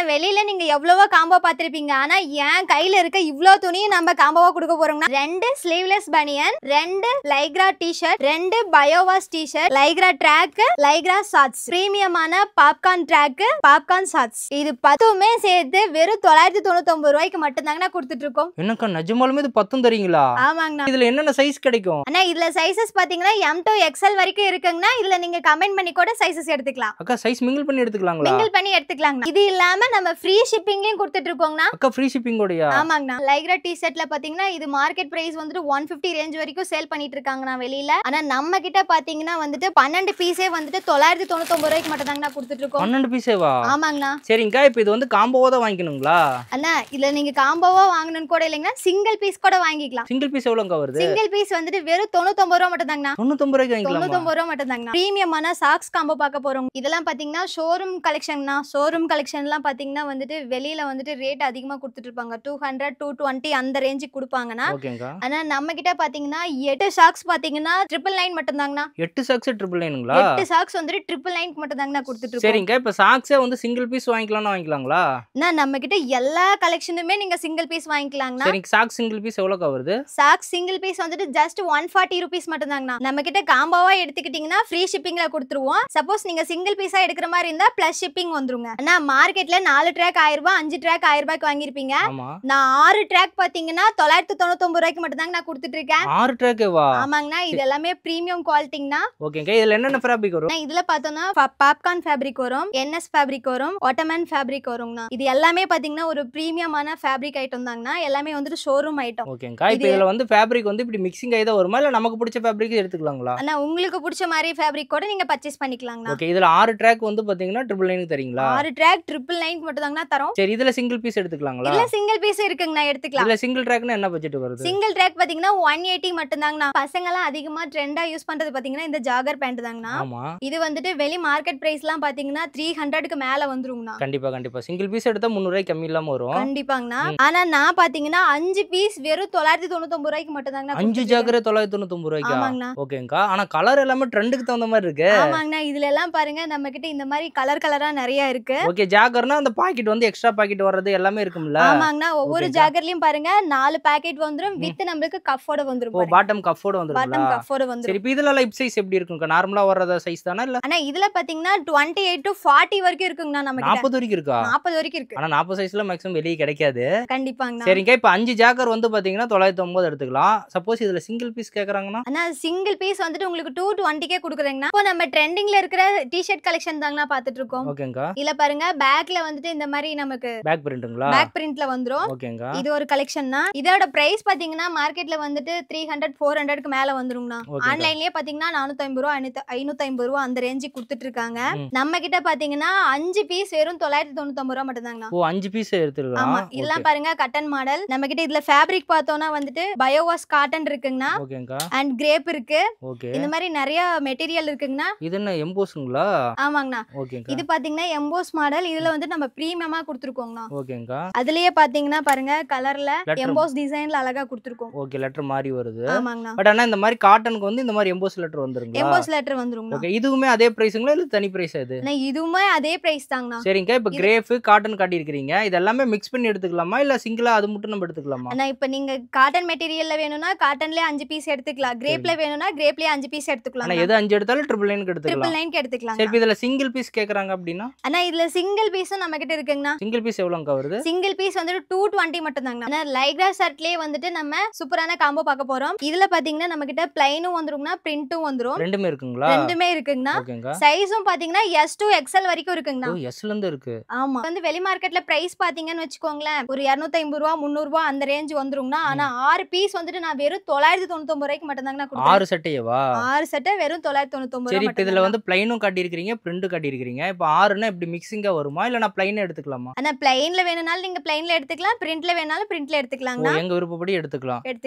வெளியில நீங்க எவ்வளவோ காம்போ பாத்திருப்பீங்க. ஆனா என் கையில இருக்க இவ்ளோ துணியும் நம்ம காம்போவா கொடுக்க போறோம்னா 2 ஸ்லீவ்லெஸ் பனியன், 2 lycra T-shirt, 2 biowash T-shirt, lycra track, lycra shorts, பிரீமியமான பாப்கார்ன் ட்ராக், பாப்கார்ன் ஷார்ட்ஸ். இது 10மே சேர்த்து வெறும் 999 ரூபாய்க்கு மட்டும் தாங்க கொடுத்துட்டு இருக்கோம். என்னக்கா நிஜமாலுமே இது 10 தரீங்களா? ஆமாங்கண்ணா. இதுல என்னென்ன சைஸ் கிடைக்கும்? அண்ணா இதுல சைஸஸ் பாத்தீங்கன்னா M to XL வரைக்கும் இருக்குங்கண்ணா. இதுல நீங்க கமெண்ட் பண்ணி கூட சைஸஸ் எடுத்துக்கலாம். அக்கா சைஸ் மிங்கிள் பண்ணி எடுத்துக்கலாங்களா? மிங்கிள் பண்ணி எடுத்துக்கலாங்க. இது இல்லாம நம்ம ஃப்ரீ ஷிப்பிங்லயும் கொடுத்துட்டு இருக்கோம்னா. அக்கா ஃப்ரீ ஷிப்பிங் ஓடயா? ஆமாங்கண்ணா. லைக்ரா டி-ஷர்ட்ல பாத்தீங்கன்னா இது மார்க்கெட் பிரைஸ் வந்துட்டு 150 ரேஞ்ச் வரைக்கும் சேல் பண்ணிட்டு இருக்காங்கண்ணா வெளியில. ஆனா நம்ம கிட்ட பாத்தீங்கன்னா வந்துட்டு 12 பீஸே வந்துட்டு 999 ரூபாய்க்கு மட்டும் தாங்கண்ணா கொடுத்துட்டு இருக்கோம். 12 பீஸேவா? ஆமாங்கண்ணா. சரிங்கக்கா, இப்போ இது வந்து காம்போவா தான் வாங்கிக்கணுங்களா? அண்ணா இதுல நீங்க காம்போவா வாங்கணும்னு கூட இல்லைங்கன்னா சிங்கிள் பீஸ் கூட வாங்கிக்கலாம். சிங்கிள் பீஸ் எவ்வளவுக்கா வருது? சிங்கிள் பீஸ் வந்துட்டு வெறும் 99 ரூபாய் மட்டும் தாங்கண்ணா. 99 ரூபாய்க்கு வாங்கிக்கலாமா? 99 ரூபாய் மட்டும் தாங்கண்ணா. பிரீமியமான சாக்ஸ் காம்போ பார்க்க போறோம். இதெல்லாம் பாத்தீங்கன்னா ஷோரூம் கலெக்ஷன்னா. ஷோரூம் கலெக்ஷன்லாம் பாத்தீங்கன்னா வந்துட்டு வெளியில வந்துட்டு ரேட் அதிகமா கொடுத்துட்டு இருப்பாங்க. 200 220 அந்த ரேஞ்சுக்கு கொடுப்பாங்கண்ணா. ஓகேங்கா. ஆனா நம்ம கிட்ட பாத்தீங்கன்னா 8 சாக்ஸ் பாத்தீங்கன்னா 999 மட்டும் தாங்கண்ணா. 8 சாக்ஸ் 999ங்களா? 8 சாக்ஸ் வந்துட்டு 999 மட்டும் தாங்கண்ணா கொடுத்துட்டு இருக்கோம். சரிங்க. இப்ப சாக்ஸே வந்து சிங்கிள் பீஸ் வாங்கிக்கலாம்னா வாங்கிக்கலாங்களா? நம்ம கிட்ட எல்லா கலெக்ஷனுமே நீங்க சிங்கிள் பீஸ் வாங்கிக்கலாங்கண்ணா. சரிங்க. சாக்ஸ் சிங்கிள் பீஸ் எவ்வளவுக்கா வருது? சாக்ஸ் சிங்கிள் பீஸ் வந்துட்டு ஜஸ்ட் 140 ரூபீஸ் மட்டும் தாங்கண்ணா. நம்ம கிட்ட காம்போவா எடுத்துக்கிட்டீங்கன்னா ஃப்ரீ ஷிப்பிங்ல கொடுத்துருவோம். சப்போஸ் நீங்க சிங்கிள் பீஸா எடுக்கிற மாதிரி இருந்தா பிளஸ் ஷிப்பிங் வந்துருங்க. ஆனா மார்க்கெட்ல 4 ட்ராக் 1000 ரூபாய், 5 ட்ராக் 1000 ரூபாய்க்கு வாங்கிருப்பீங்க. நான் 6 ட்ராக் பாத்தீங்கன்னா 999 ரூபாய்க்கு மட்டும் தாங்க நான் கொடுத்துட்டு இருக்கேன். 6 ட்ராக்கேவா? ஆமாங்கண்ணா. இது எல்லாமே பிரீமியம் குவாலிட்டிங்கண்ணா. ஓகேங்க. இதுல என்னென்ன ஃபேப்ரிக் வரும்? இதுல பார்த்தோம்னா பாப்கார்ன் ஃபேப்ரிக் வரும், NS ஃபேப்ரிக் வரும், ஒட்டமன் ஃபேப்ரிக் வரும்ண்ணா. இது எல்லாமே பாத்தீங்கன்னா ஒரு பிரீமியமான ஃபேப்ரிக் ஐட்டம் தாங்கண்ணா. எல்லாமே வந்துட்டு ஷோரூம் ஐட்டம். ஓகேங்க. இப்போ இதுல வந்து ஃபேப்ரிக் வந்து இப்படி மிக்சிங் ஆயிதான் வருமா இல்ல நமக்கு பிடிச்ச ஃபேப்ரிக் எடுத்துக்கலாங்களா? அண்ணா உங்களுக்கு பிடிச்ச மாதிரி ஃபேப்ரிக் கூட நீங்க பர்ச்சேஸ் பண்ணிக்கலாங்கண்ணா. ஓகே. இதுல 6 ட்ராக் வந்து பாத்தீங்கன்னா 999 தரீங்களா? 6 ட்ராக் 999 மட்டும் தாங்கண்ணா தரோம். சரி. இதுல சிங்கிள் பீஸ் எடுத்துக்கலாங்களா? இல்ல சிங்கிள் பீஸ் இருக்குங்கண்ணா, எடுத்துக்கலாம். இதுல சிங்கிள் ட்ராக்னா என்ன பட்ஜெட் வருது? சிங்கிள் ட்ராக் பாத்தீங்கன்னா 180 மட்டும் தாங்கண்ணா. பசங்க எல்லாம் அதிகமா ட்ரெண்டா யூஸ் பண்றது பாத்தீங்கன்னா இந்த ஜாகர் பேண்ட் தாங்கண்ணா. ஆமா. இது வந்துட்டு வெளி மார்க்கெட் பிரைஸ்லாம் பாத்தீங்கன்னா 300க்கு மேல வந்துருங்கண்ணா. கண்டிப்பா கண்டிப்பா. சிங்கிள் பீஸ் எடுத்தா 300 ரூபாய் கம்மி இல்லாம வரும். கண்டிப்பாங்கண்ணா. ஆனா நான் பாத்தீங்கன்னா 5 பீஸ் வெறும் 999 ரூபாய்க்கு மட்டும் தாங்கண்ணா. 5 ஜாகர் 999 ரூபாய்க்கு. ஆமாங்கண்ணா. ஓகேங்கா. ஆனா கலர் எல்லாமே ட்ரெண்டுக்கு தகுந்த மாதிரி இருக்கு. ஆமாங்கண்ணா. இதுல எல்லாம் பாருங்க நம்ம கிட்ட இந்த மாதிரி கலரா நிறைய இருக்கு. ஓகே. ஜாகர்னா அந்த பாக்கெட் வந்து எக்ஸ்ட்ரா பாக்கெட் வர்றது எல்லாமே இருக்கும்ல? ஆமாங்கண்ணா. ஒவ்வொரு ஜாகர்லயும் பாருங்க 4 பாக்கெட் வந்துரும். வித் நமக்கு கஃபோட வந்துரும். ஓ, பாட்டம் கஃபோட வந்துரும். பாட்டம் கஃபோட வந்துரும். சரி. இப்போ இதுல லைப் சைஸ் எப்படி இருக்குங்க? நார்மலா வர்றத சைஸ் தானா இல்ல? ஆனா இதுல பாத்தீங்கன்னா 28 to 40 வரைக்கும் இருக்குங்கண்ணா. நம்ம 40 வரைக்கும் இருக்கா? 40 வரைக்கும் இருக்கு. ஆனா 40 சைஸ்ல மேக்ஸிமம் வெளிய கிடைக்காது. கண்டிப்பாங்கண்ணா. சரிங்க. இப்போ 5 ஜாகர் வந்து பாத்தீங்கன்னா 909 எடுத்துக்கலாம். சப்போஸ் இதுல சிங்கிள் பீஸ் கேக்குறாங்கன்னா? ஆனா சிங்கிள் பீஸ் வந்துட்டு உங்களுக்கு 220க்கே கொடுக்குறேங்கண்ணா. இப்போ நம்ம ட்ரெண்டிங்ல இருக்கிற டி-ஷர்ட் கலெக்ஷன் தாங்கண்ணா பாத்துட்டு இருக்கோம். ஓகேங்கா. இதுல பாருங்க பேக்ல வந்துட்டு இந்த மாதிரி நமக்கு பேக் பிரிண்ட்ங்களா? பேக் பிரிண்ட்ல வந்துரும். ஓகேங்கா. இது ஒரு கலெக்ஷன் தான். இதோட பிரைஸ் பாத்தீங்கன்னா மார்க்கெட்ல வந்துட்டு 300 400க்கு மேல வந்துருங்கண்ணா. ஆன்லைன்லயே பாத்தீங்கன்னா 450 ரூபாய் 550 ரூபாய் அந்த ரேஞ்சுக்கு கொடுத்துட்டு இருக்காங்க. நம்ம கிட்ட பாத்தீங்கன்னா 5 பீஸ் வெறும் 999 ரூபாய் மட்டும் தாங்கண்ணா. ஓ, 5 பீஸ் எடுத்துக்கலாம். ஆமா. இதெல்லாம் பாருங்க கட்டன் மாடல். நம்ம கிட்ட இதுல ஃபேப்ரிக் பார்த்தோம்னா வந்துட்டு பயோவாஸ் காட்டன் இருக்குங்கண்ணா. ஓகேங்கா. அண்ட் கிரேப் இருக்கு. ஓகே. இந்த மாதிரி நிறைய மெட்டீரியல் இருக்குங்கண்ணா. இது என்ன எம்போஸ்ங்களா? ஆமாங்கண்ணா. ஓகேங்கா. இது பாத்தீங்கன்னா எம்போஸ் மாடல். இதுல வந்து நம்ம பிரீமியமா கொடுத்துருக்கோங்கண்ணா. ஓகேங்கா. அதுலயே பாத்தீங்கன்னா பாருங்க கலர்ல எம்போஸ் டிசைன்ல அழகா கொடுத்துருக்கோம். ஓகே. லெட்டர் மாதிரி வருது. ஆமாங்கண்ணா. பட் ஆனா இந்த மாதிரி காட்டனுக்கு வந்து இந்த மாதிரி எம்போஸ் லெட்டர் வந்துருங்களா? எம்போஸ் லெட்டர் வந்துருங்க. ஓகே. இதுவுமே அதே பிரைஸ்ங்களா இல்ல தனி பிரைஸ் அது? இதுவுமே அதே பிரைஸ் தாங்கண்ணா. சரிங்க. இப்போ கிரேப் காட்டன் காட்டி இருக்கீங்க. இது எல்லாமே மிக்ஸ் பண்ணி எடுத்துக்கலாமா இல்ல சிங்கிளா அது மட்டும் நம்ம எடுத்துக்கலாமா? அண்ணா இப்போ நீங்க காட்டன் மெட்டீரியல்ல வேணும்னா காட்டன்லயே 5 பீஸ் எடுத்துக்கலாம். கிரேப்ல வேணும்னா கிரேப்லயே 5 பீஸ் எடுத்துக்கலாம். ஆனா எது 5 எடுத்தாலும் 999 எடுத்துக்கலாம். 999 எடுத்துக்கலாம். சரி. இதுல சிங்கிள் பீஸ் கேக்குறாங்க அப்படினா? அண்ணா இதுல சிங்கிள் பீஸும் நம்ம கிட்ட இருக்குங்கண்ணா. சிங்கிள் பீஸ் எவ்வளவுங்க வருது? சிங்கிள் பீஸ் வந்து 220 மட்டும் தாங்கண்ணா. அண்ணா லைக்ரா ஷர்ட்லயே வந்துட்டு நம்ம சூப்பரான காம்போ பார்க்க போறோம். இதுல பாத்தீங்கன்னா நம்ம கிட்ட பிளைனும் வந்துருங்கண்ணா, பிரிண்டும் வந்துரும். ரெண்டுமே இருக்குங்களா? ரெண்டுமே இருக்குங்கண்ணா. ஓகேங்க. சைஸும் பாத்தீங்கன்னா S to XL வரைக்கும் இருக்குங்கண்ணா. ஓ, S ல இருந்து இருக்கு. ஆமா. வந்து வெளி மார்க்கெட்ல பிரைஸ் பாத்தீங்கன்னு வெச்சுக்கோங்களேன் ஒரு 250 ரூபாய் 300 ரூபாய் அந்த ரேஞ்ச் வந்துருங்கண்ணா. ஆனா 6 பீஸ் வந்துட்டு நான் வெறும் 999 ரூபாய்க்கு மட்டும் தாங்கண்ணா கொடுத்தேன். 6 செட்டையவா? 6 செட்டை வெறும் 999 சரி. ரூபாய். இப்போ இதுல வந்து பிளைனும் காட்டி இருக்கீங்க, பிரிண்ட் காட்டி இருக்கீங்க. இப்போ 6னா இப்படி மிக்சிங்கா வருமா இல்ல நான் பிளைனே எடுத்துக்கலாமா? அண்ணா பிளைன்ல வேணும்னாலும் நீங்க பிளைன்ல எடுத்துக்கலாம், பிரிண்ட்ல வேணாலும் பிரிண்ட்ல எடுத்துக்கலாங்கண்ணா. எங்க விருப்பப்படி எடுத்துக்கலாம்.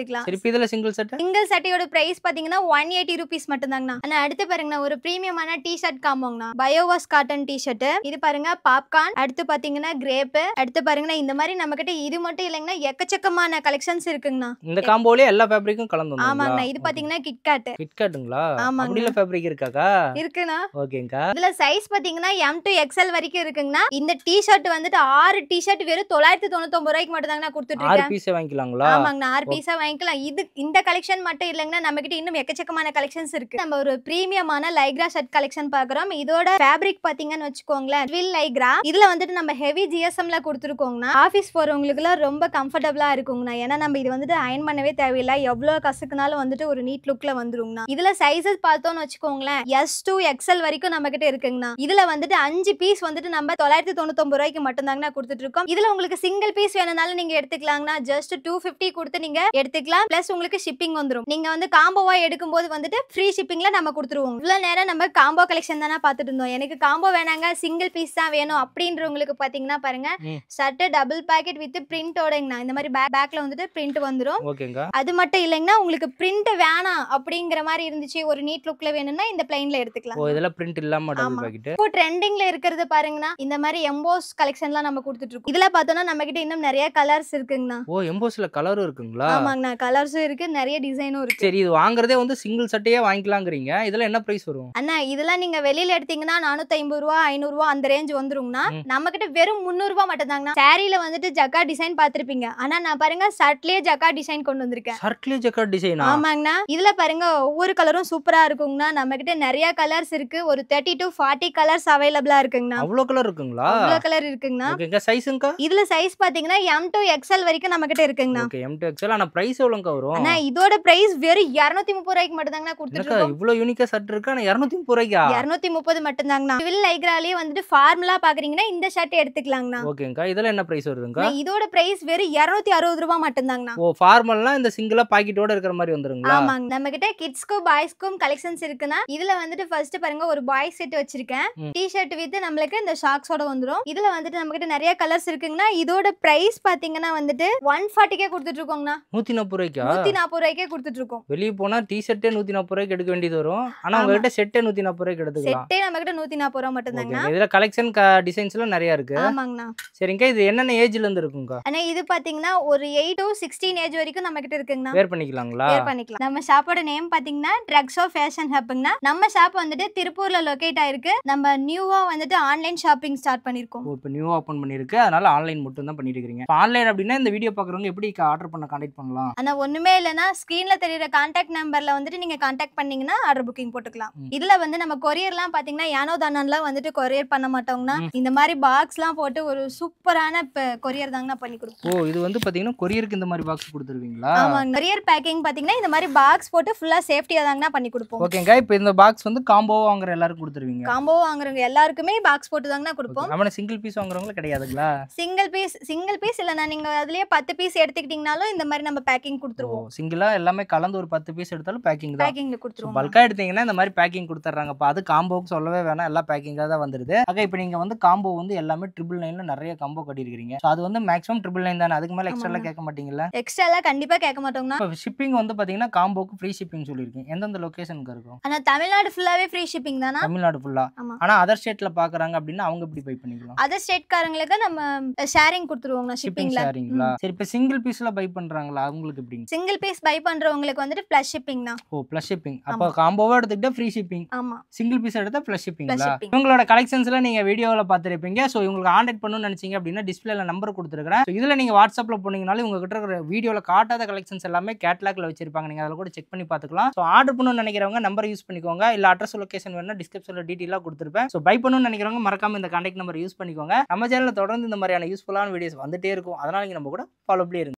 சரி. இப்போ இதுல சிங்கிள் செட்? சிங்கிள் செட்டையோட பிரைஸ் பாத்தீங்கன்னா 180 ரூபீஸ் மட்டும் தாங்கண்ணா. அண்ணா அடுத்து பாருங்கண்ணா ஒரு பிரீமியமான டி-ஷர்ட் காம்போங்கண்ணா. பயோவாஸ் cotton T-shirt. இது பாருங்க பாப்கார்ன். அடுத்து பாத்தீங்கன்னா கிரேப். அடுத்து பாருங்கண்ணா இந்த மாதிரி நம்ம கிட்ட இது மட்டும் இல்லைங்கண்ணா எக்கச்சக்கமான கலெக்ஷன்ஸ் இருக்குங்கண்ணா. இந்த காம்போலயே எல்லா ஃபேப்ரிக்கும் கலந்து வந்துருங்களா? ஆமாங்கண்ணா. இது பாத்தீங்கன்னா கிட்காட். கிட்காட்டுங்களா? ஆமாங்க. அப்படில ஃபேப்ரிக் இருக்காக்கா? இருக்குண்ணா. ஓகேங்கா. இதுல சைஸ் பாத்தீங்கன்னா M to XL வரைக்கும் இருக்குங்கண்ணா. இந்த டி-ஷர்ட் வந்துட்டு 6 டி-ஷர்ட் வெறும் 999 ரூபாய்க்கு மட்டும் தாங்க நான் கொடுத்துட்டு 6 இருக்கேன். பீஸே வாங்கிக்கலாங்களா? ஆமாங்கண்ணா 6 பீஸா வாங்கிக்கலாம். இந்த கலெக்ஷன் மட்டும் இல்லைங்கண்ணா, நம்ம கிட்ட இன்னும் எக்கச்சக்கமான கலெக்ஷன்ஸ் இருக்கு. நம்ம ஒரு பிரீமியமான லைக்ரா ஷர்ட் கலெக்ஷன் பாக்குறோம். இதோட ஃபேப்ரிக் பாத்தீங்கன்னு வச்சுக்கோங்களேன், ட்வில் லைக்ரா. இதுல வந்துட்டு நம்ம ஹெவி ஜிஎஸ்எம்ல கொடுத்துருக்கோங்கண்ணா. ஆஃபீஸ் போறவங்களுக்குலாம் ரொம்ப கம்ஃபர்டபுளா இருக்குங்கண்ணா. ஏன்னா நம்ம இது வந்துட்டு அயன் பண்ணவே தேவையில்லை, எவ்வளவு கசக்குனாலும் வந்துட்டு ஒரு நீட் லுக்ல வந்துருங்கண்ணா. இதுல சைஸஸ் பார்த்தோம்னு வச்சுக்கோங்களேன், S to XL வரைக்கும் நம்ம கிட்ட இருக்குங்கண்ணா. இதுல வந்துட்டு 5 பீஸ் வந்துட்டு நம்ம 999 ரூபாய்க்கு மட்டும் தாங்கண்ணா கொடுத்துட்டு இருக்கோம். இதுல உங்களுக்கு சிங்கிள் பீஸ் வேணும்னாலும் நீங்க எடுத்துக்கலாங்கண்ணா. ஜஸ்ட் 250 கொடுத்து நீங்க எடுத்துக்கலாம். பிளஸ் உங்களுக்கு ஷிப்பிங் வந்துரும். நீங்க வந்து காம்போவா எடுக்கும்போது வந்துட்டு ஃப்ரீ ஷிப்பிங்ல நம்ம கொடுத்துருவோம். இவ்வளவு நேரம் நம்ம காம்போ கலெக்ஷன் தானே பார்த்துட்டு இருந்தோம். எனக்கு காம்போ வேணாங்க, சிங்கிள் பீஸ் தான் வேணும் அப்படின்றவங்களுக்கு பாத்தீங்கன்னா பாருங்க, ஷர்ட் டபுள் பாக்கெட் வித் பிரிண்டோடங்கண்ணா. இந்த மாதிரி பேக்ல வந்துட்டு பிரிண்ட் வந்துரும். அது மட்டும் இல்லைங்கண்ணா, உங்களுக்கு பிரிண்ட் வேணாம் அப்படிங்கிற மாதிரி இருந்துச்சு, ஒரு நீட் லுக்ல வேணும்னா இந்த பிளைன்ல எடுத்துக்கலாம். இதெல்லாம் பிரிண்ட் இல்லாம டபுள் பாக்கெட். இப்போ ட்ரெண்டிங்ல இருக்கிறது பாருங்கண்ணா, இந்த மாதிரி எம்போஸ் கலெக்ஷன்லாம் நம்ம கொடுத்துட்டு இருக்கோம். இதுல பார்த்தோம்னா நம்ம கிட்ட இன்னும் நிறைய கலர்ஸ் இருக்குங்கண்ணா. எம்போஸ்ல கலரும் இருக்குங்களா? ஆமாங்கண்ணா, கலர்ஸும் இருக்கு, நிறைய டிசைனும் இருக்கு. சரி, இது வாங்குறதே வந்து சிங்கிள் சட்டையே வாங்கிக்கலாம்ங்கறீங்க. இதெல்லாம் என்ன பிரைஸ் வரும் அண்ணா? இதெல்லாம் நீங்க வெளியில எடுத்தீங்கன்னா 450 ரூபா 500 ரூபா அந்த ரேஞ்ச் வந்துருங்கண்ணா. நம்ம கிட்ட வெறும் 300 ரூபா மட்டும் தாங்கண்ணா. சாரில வந்துட்டு ஜக்கா டிசைன் பாத்திருப்பீங்க, ஆனா நான் பாருங்க ஷர்ட்லயே ஜக்கா டிசைன் கொண்டு வந்திருக்கேன். ஷர்ட்லயே ஜக்கா டிசைனா? ஆமாங்கண்ணா. இதுல பாருங்க ஒவ்வொரு கலரும் சூப்பரா இருக்குங்கண்ணா. நம்ம கிட்ட நிறைய கலர்ஸ் இருக்கு, ஒரு 30 to 40 கலர்ஸ் அவைலபிளா இருக்குங்கண்ணா. அவ்வளவு கலர் இருக்குங்களா? அவ்வளவு கலர் இருக்குங்கண்ணா. ஓகேங்க, சைஸ்ங்கா? இதுல சைஸ் பாத்தீங்கன்னா M to XL வரைக்கும் நம்ம கிட்ட இருக்குங்கண்ணா. Okay, M to XL. ஆனா பிரைஸ் எவ்வளவுங்க வரும்? அண்ணா இதோட பிரைஸ் வெறும் 230 ரூபாய்க்கு மட்டும் தாங்கண்ணா கொடுத்துட்டு இருக்கோம். இவ்வளவு யூனிக்கா ஷர்ட் இருக்கு, ஆனா 230 ரூபாய்க்கா? 230 மட்டும் தாங்கண்ணா. ட்வில் லைக்ராலயே வந்துட்டு ஃபார்முலா பாக்குறீங்கன்னா இந்த ஷர்ட் எடுத்துக்கலாங்கண்ணா. ஓகேங்க, இதெல்லாம் என்ன பிரைஸ் வருதுங்க? இதோட பிரைஸ் வெறும் 260 ரூபாய் மட்டும் தாங்கண்ணா. ஃபார்மல்னா இந்த சிங்கிளா பாக்கெட்டோட இருக்கிற மாதிரி வந்துருங்களா? ஆமாங்க, நம்ம கிட்ட கிட்ஸ்க்கும் பாய்ஸ்க்கும் கலெக்ஷன்ஸ் இருக்குன்னா. இதுல வந்துட்டு ஃபர்ஸ்ட் பாருங்க, ஒரு பாய்ஸ் செட் வச்சிருக்கேன். டி-ஷர்ட் வித் நம்மளுக்கு இந்த ஷாக்ஸோட வந்துரும். இதுல வந்துட்டு நம்ம கிட்ட நிறைய கலர்ஸ் இருக்குங்கண்ணா. இதோட பிரைஸ் பாத்தீங்கன்னா வந்துட்டு 140 கொடுத்துட்டு இருக்கோங்கண்ணா. 140 ரூபாய்க்கா? 140 ரூபாய்க்கே கொடுத்துட்டு இருக்கோம். வெளிய போனா டி-ஷர்ட்டே 140 ரூபாய்க்கு எடுக்க வேண்டியது வரும். ஆனா உங்ககிட்ட செட்டே 140 ரூபாய்க்கு எடுத்துக்கலாம். செட்டே நம்ம கிட்ட 140 ரூபாய் மட்டும் தாங்கண்ணா. இதுல கலெக்ஷன் டிசைன்ஸ்லாம் நிறைய இருக்கு. ஆமாங்கண்ணா. சரிங்க, இது என்னென்ன ஏஜ்ல இருந்து இருக்குங்க? அண்ணா இது பாத்தீங்கன்னா ஒரு 8 to 16 ஏஜ் வரைக்கும் நம்ம கிட்ட இருக்குங்கண்ணா. வேர் பண்ணிக்கலாங்களா? வேர் பண்ணிக்கலாம். நம்ம ஷாப்போட நேம் பாத்தீங்கன்னா ட்ரக்ஸோ ஃபேஷன் ஹப்ங்கண்ணா. நம்ம ஷாப் வந்துட்டு திருப்பூர்ல லொகேட் ஆயிருக்கு. நம்ம நியூவா வந்துட்டு ஆன்லைன் ஷாப்பிங் ஸ்டார்ட் பண்ணிருக்கோம். இப்போ நியூவா ஓபன் பண்ணிருக்கு, அதனால ஆன்லைன் மட்டும் தான் பண்ணிட்டு இருக்கீங்க. ஆன்லைன் அப்படின்னா இந்த வீடியோ பாக்குறவங்க எப்படி ஆர்டர் பண்ண கான்டாக்ட் பண்ணலாம்? ஆனா ஒண்ணுமே இல்லனா, ஸ்கிரீன்ல தெரியுற கான்டாக்ட் நம்பர்ல வந்துட்டு நீங்க கான்டாக்ட் பண்ணீங்கன்னா ஆர்டர் புக்கிங் போட்டுக்கலாம். இதுல வந்து நம்ம கொரியர்லாம் பாத்தீங்கன்னா யானோ தானோலாம் வந்துட்டு கொரியர் பண்ண மாட்டோம்னா, இந்த மாதிரி பாக்ஸ்லாம் போட்டு ஒரு சூப்பரான கொரியர் தாங்கண்ணா பண்ணி கொடுப்போம். இது வந்து பாத்தீங்கன்னா கொரியருக்கு இந்த மாதிரி பாக்ஸ் கொடுத்துருவீங்களா? ஆமாங்க, கொரியர் பேக்கிங் பாத்தீங்கன்னா இந்த மாதிரி பாக்ஸ் போட்டு ஃபுல்லா சேஃப்டியா தாங்கண்ணா பண்ணி கொடுப்போம். ஓகேங்க, இப்போ இந்த பாக்ஸ் வந்து காம்போ வாங்குற எல்லாருக்கும் கொடுத்துருவீங்க? காம்போ வாங்குறவங்க எல்லாருக்குமே பாக்ஸ் போட்டு தாங்கண்ணா கொடுப்போம். நம்ம சிங்கிள் பீஸ் வாங்குறவங்க கிடையாதுங்களா? சிங்கிள் பீஸ் இல்லனா நீங்க அதுலயே 10 பீஸ் எடுத்துக்கிட்டீங்கனாலும் இந்த மாதிரி நம்ம பேக்கிங் கொடுத்துருவோம். சிங்கிளா எல்லாமே கலந்து ஒரு 10 பீஸ் எடுத்தாலும் பேக்கிங் தான். பேக்கிங்ல கொடுத்துருவோம். பல்கா எடுத்தீங்கன்னா இந்த மாதிரி பேக்கிங் கொடுத்துறாங்கப்பா. அது காம்போக்கு சொல்லவே வேணாம், எல்லாம் பேக்கிங்கா தான் வந்துருது. இப்போ நீங்க வந்து காம்போ வந்து எல்லாமே 999ல நிறைய காம்போ கட்டியிருக்கீங்க. அது வந்து மேக்ஸிமம் 999 தானே, அதுக்கு மேல எக்ஸ்ட்ராலாம் கேட்க மாட்டீங்களா? எக்ஸ்ட்ராலாம் கண்டிப்பா கேட்க மாட்டோம்னா. இப்போ ஷிப்பிங் வந்து பாத்தீங்கன்னா காம்போக்கு ஃப்ரீ ஷிப்பிங் சொல்லிருக்கீங்க. எந்தெந்த லொகேஷனுக்கு இருக்கும்? ஆனா தமிழ்நாடு ஃபுல்லாவே ஃப்ரீ ஷிப்பிங் தானா? தமிழ்நாடு ஃபுல்லா. ஆனா அதர் ஸ்டேட்ல பாக்குறாங்க அப்படின்னா அவங்க எப்படி பை பண்ணிக்கலாம்? அதர் ஸ்டேட் காரங்களுக்கு நம்ம ஷேரிங் கொடுத்துருவோம்னா ஷிப்பிங்ல. ஷேரிங்களா? சரி, இப்போ சிங்கிள் பீஸ்ல பை பண்றாங்களா அவங்களுக்கு எப்படி? சிங்கிள் பீஸ் பை பண்றவங்களுக்கு வந்துட்டு ப்ளஸ் ஷிப்பிங் தான். Plus shipping. அப்ப காம்போவா எடுத்துக்கிட்டா ஃப்ரீ ஷிப்பிங். ஆமா. சிங்கிள் பீஸ் எடுத்தா ப்ளஸ் ஷிப்பிங்களா? இவங்களோட கலெக்ஷன்ஸ்ல நீங்க வீடியோல பாத்துருப்பீங்க. சோ இவங்களுக்கு கான்டாக்ட் பண்ணனும்னு நினைச்சீங்க அப்படின்னா டிஸ்ப்ளேல நம்பர் கொடுத்துருக்கேன். இதுல நீங்க வாட்ஸ்அப்ல போனீங்கனாலும் உங்க கிட்ட இருக்கிற வீடியோல காட்டாத கலெக்ஷன்ஸ் எல்லாமே கேட்டலாக்ல வச்சிருப்பாங்க. நீங்க அதல கூட செக் பண்ணி பாத்துக்கலாம். சோ ஆர்டர் பண்ணனும்னு நினைக்கிறவங்க நம்பர் யூஸ் பண்ணிக்கோங்க. இல்ல அட்ரஸ் லொகேஷன் வேணும்னா டிஸ்கிரிப்ஷன்ல டீடைலா கொடுத்திருப்பேன். சோ பை பண்ணனும்னு நினைக்கிறவங்க மறக்காம இந்த கான்டாக்ட் நம்பர் யூஸ் பண்ணிக்கோங்க. நம்ம சேனல்ல தொடர்ந்து இந்த மாதிரியான யூஸ்ஃபுல்லான வீடியோஸ் வந்துட்டே இருக்கும். அதனால நீங்க நம்ம கூட ஃபாலோ பண்ணி இருங்க.